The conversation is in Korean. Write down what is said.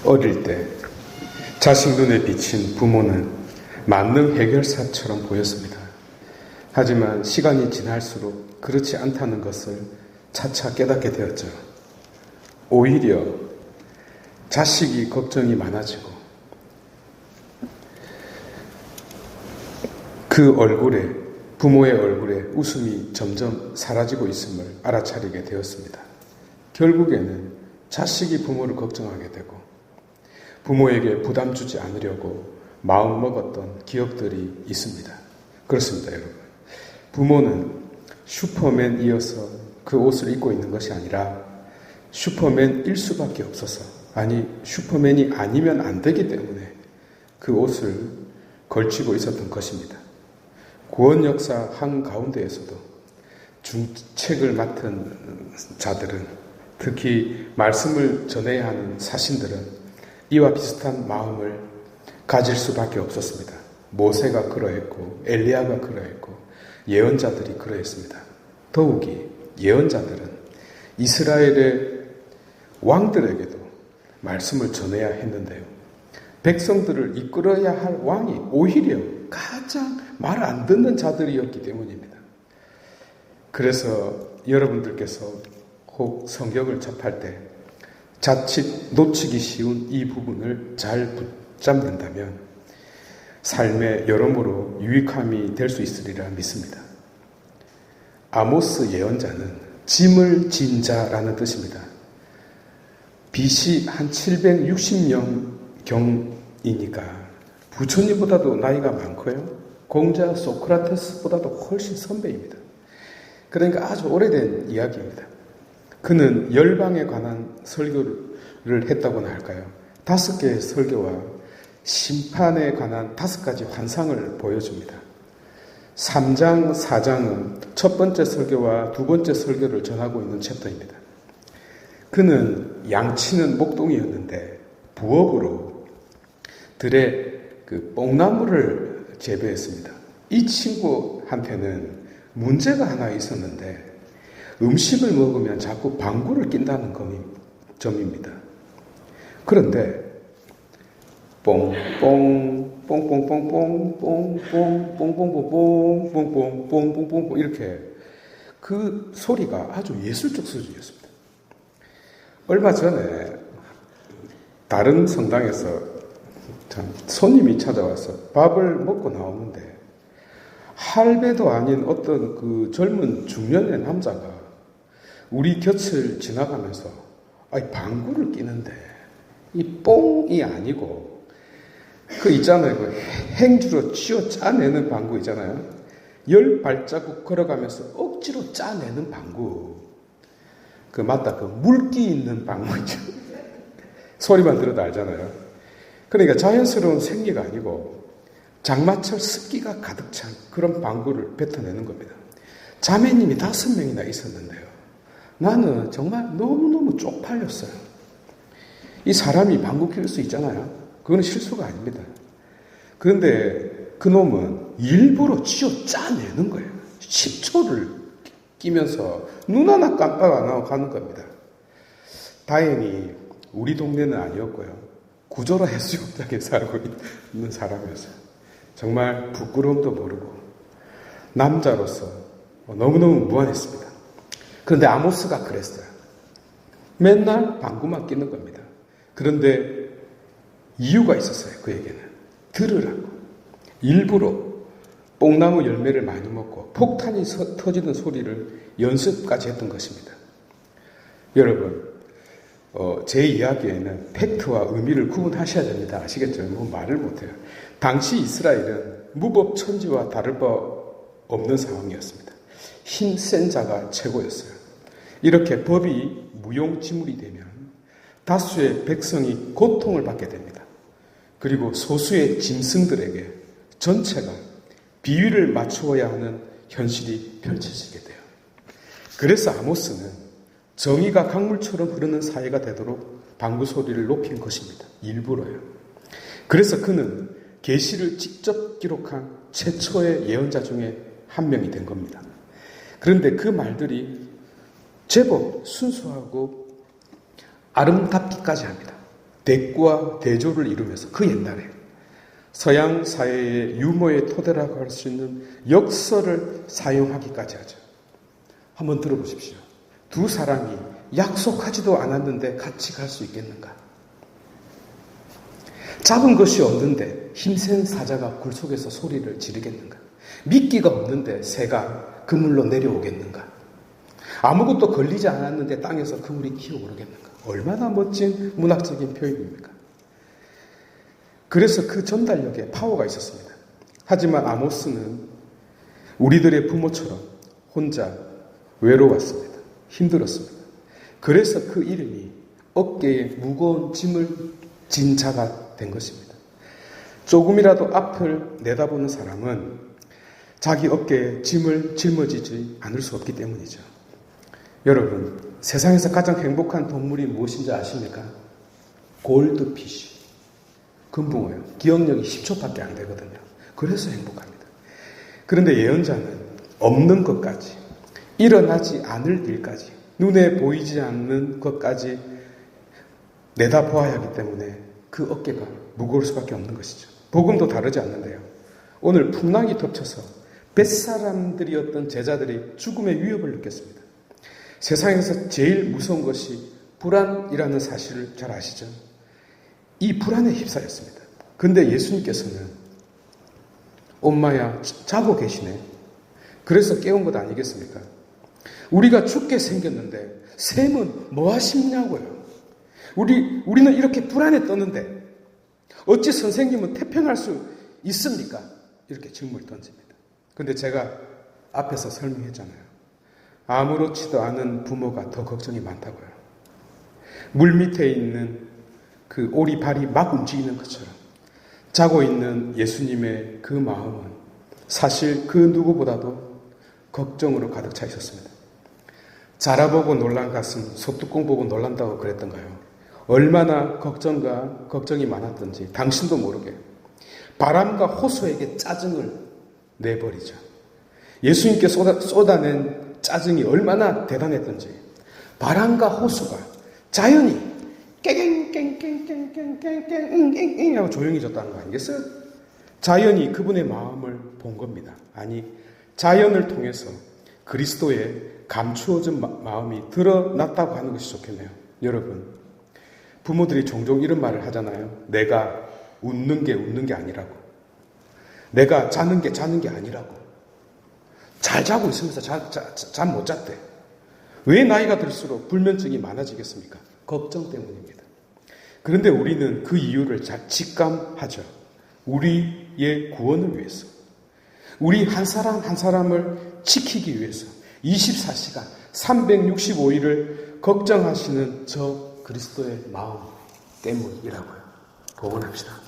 어릴 때 자식 눈에 비친 부모는 만능 해결사처럼 보였습니다. 하지만 시간이 지날수록 그렇지 않다는 것을 차차 깨닫게 되었죠. 오히려 자식이 걱정이 많아지고 그 얼굴에, 부모의 얼굴에 웃음이 점점 사라지고 있음을 알아차리게 되었습니다. 결국에는 자식이 부모를 걱정하게 되고 부모에게 부담 주지 않으려고 마음먹었던 기억들이 있습니다. 그렇습니다, 여러분. 부모는 슈퍼맨이어서 그 옷을 입고 있는 것이 아니라 슈퍼맨일 수밖에 없어서, 아니 슈퍼맨이 아니면 안 되기 때문에 그 옷을 걸치고 있었던 것입니다. 구원 역사 한가운데에서도 중책을 맡은 자들은, 특히 말씀을 전해야 하는 사신들은 이와 비슷한 마음을 가질 수밖에 없었습니다. 모세가 그러했고 엘리야가 그러했고 예언자들이 그러했습니다. 더욱이 예언자들은 이스라엘의 왕들에게도 말씀을 전해야 했는데요. 백성들을 이끌어야 할 왕이 오히려 가장 말 안 듣는 자들이었기 때문입니다. 그래서 여러분들께서 혹 성경을 접할 때 자칫 놓치기 쉬운 이 부분을 잘 붙잡는다면 삶의 여러모로 유익함이 될 수 있으리라 믿습니다. 아모스 예언자는 짐을 진 자라는 뜻입니다. BC 한 760년경이니까 부처님보다도 나이가 많고요. 공자 소크라테스보다도 훨씬 선배입니다. 그러니까 아주 오래된 이야기입니다. 그는 열방에 관한 설교를 했다고나 할까요? 5개의 설교와 심판에 관한 5가지 환상을 보여줍니다. 3장, 4장은 첫 번째 설교와 두 번째 설교를 전하고 있는 챕터입니다. 그는 양치는 목동이었는데 부업으로 들에 그 뽕나무를 재배했습니다. 이 친구한테는 문제가 하나 있었는데 음식을 먹으면 자꾸 방구를 낀다는 점입니다. 그런데 뽕뽕 뽕뽕뽕뽕 뽕뽕 뽕뽕뽕뽕 뽕뽕 뽕뽕뽕 이렇게 그 소리가 아주 예술적 수준이었습니다. 얼마 전에 다른 성당에서 참 손님이 찾아와서 밥을 먹고 나오는데 할배도 아닌 어떤 그 젊은 중년의 남자가 우리 곁을 지나가면서 방구를 끼는데 이 뽕이 아니고 그 있잖아요. 그 행주로 쥐어 짜내는 방구 있잖아요. 10발자국 걸어가면서 억지로 짜내는 방구. 그 맞다. 그 물기 있는 방구 있죠. 소리만 들어도 알잖아요. 그러니까 자연스러운 생리가 아니고 장마철 습기가 가득 찬 그런 방구를 뱉어내는 겁니다. 자매님이 5명이나 있었는데요. 나는 정말 너무너무 쪽팔렸어요. 이 사람이 방구 낄 수 있잖아요. 그건 실수가 아닙니다. 그런데 그 놈은 일부러 쥐어 짜내는 거예요. 10초를 끼면서 눈 하나 깜빡 안 하고 가는 겁니다. 다행히 우리 동네는 아니었고요. 구조로 해수욕장에 살고 있는 사람이었어요. 정말 부끄러움도 모르고 남자로서 너무너무 무안했습니다. 그런데 아모스가 그랬어요. 맨날 방구만 끼는 겁니다. 그런데 이유가 있었어요. 그에게는 들으라고 일부러 뽕나무 열매를 많이 먹고 폭탄이 터지는 소리를 연습까지 했던 것입니다. 여러분, 제 이야기에는 팩트와 의미를 구분하셔야 됩니다. 아시겠죠? 말을 못해요. 당시 이스라엘은 무법천지와 다를 바 없는 상황이었습니다. 힘센 자가 최고였어요. 이렇게 법이 무용지물이 되면 다수의 백성이 고통을 받게 됩니다. 그리고 소수의 짐승들에게 전체가 비위를 맞추어야 하는 현실이 펼쳐지게 돼요. 그래서 아모스는 정의가 강물처럼 흐르는 사회가 되도록 방구 소리를 높인 것입니다. 일부러요. 그래서 그는 계시를 직접 기록한 최초의 예언자 중에 한 명이 된 겁니다. 그런데 그 말들이 제법 순수하고 아름답기까지 합니다. 대꾸와 대조를 이루면서 그 옛날에 서양 사회의 유머의 토대라고 할 수 있는 역설을 사용하기까지 하죠. 한번 들어보십시오. 두 사람이 약속하지도 않았는데 같이 갈 수 있겠는가? 잡은 것이 없는데 힘센 사자가 굴 속에서 소리를 지르겠는가? 미끼가 없는데 새가 그물로 내려오겠는가? 아무것도 걸리지 않았는데 땅에서 그물이 기어오르겠는가? 얼마나 멋진 문학적인 표현입니까? 그래서 그 전달력에 파워가 있었습니다. 하지만 아모스는 우리들의 부모처럼 혼자 외로웠습니다. 힘들었습니다. 그래서 그 이름이 어깨에 무거운 짐을 진 자가 된 것입니다. 조금이라도 앞을 내다보는 사람은 자기 어깨에 짐을 짊어지지 않을 수 없기 때문이죠. 여러분, 세상에서 가장 행복한 동물이 무엇인지 아십니까? 골드피쉬, 금붕어예요. 기억력이 10초밖에 안 되거든요. 그래서 행복합니다. 그런데 예언자는 없는 것까지, 일어나지 않을 일까지, 눈에 보이지 않는 것까지 내다보아야 하기 때문에 그 어깨가 무거울 수밖에 없는 것이죠. 복음도 다르지 않는데요. 오늘 풍랑이 덮쳐서 뱃사람들이었던 제자들이 죽음의 위협을 느꼈습니다. 세상에서 제일 무서운 것이 불안이라는 사실을 잘 아시죠? 이 불안에 휩싸였습니다. 근데 예수님께서는 엄마야 자고 계시네. 그래서 깨운 것 아니겠습니까? 우리가 죽게 생겼는데 샘은 뭐 하시냐고요. 우리는 이렇게 불안에 떠는데 어찌 선생님은 태평할 수 있습니까? 이렇게 질문을 던집니다. 근데 제가 앞에서 설명했잖아요. 아무렇지도 않은 부모가 더 걱정이 많다고요. 물 밑에 있는 그 오리발이 막 움직이는 것처럼 자고 있는 예수님의 그 마음은 사실 그 누구보다도 걱정으로 가득 차 있었습니다. 자라보고 놀란 가슴, 소뚜껑 보고 놀란다고 그랬던가요? 얼마나 걱정이 많았던지 당신도 모르게 바람과 호수에게 짜증을 내버리죠. 예수님께 쏟아낸 짜증이 얼마나 대단했던지 바람과 호수가 자연이 깽깽깽깽깽깽깽깽 하고 조용해졌다는 거 아니겠어요? 자연이 그분의 마음을 본 겁니다. 아니, 자연을 통해서 그리스도의 감추어진 마음이 드러났다고 하는 것이 좋겠네요. 여러분, 부모들이 종종 이런 말을 하잖아요. 내가 웃는 게 아니라고. 내가 자는 게 아니라고. 잘 자고 있으면서 잠 못 잤대. 왜 나이가 들수록 불면증이 많아지겠습니까? 걱정 때문입니다. 그런데 우리는 그 이유를 잘 직감하죠. 우리의 구원을 위해서. 우리 한 사람 한 사람을 지키기 위해서 24시간 365일을 걱정하시는 저 그리스도의 마음 때문이라고요. 복원합시다.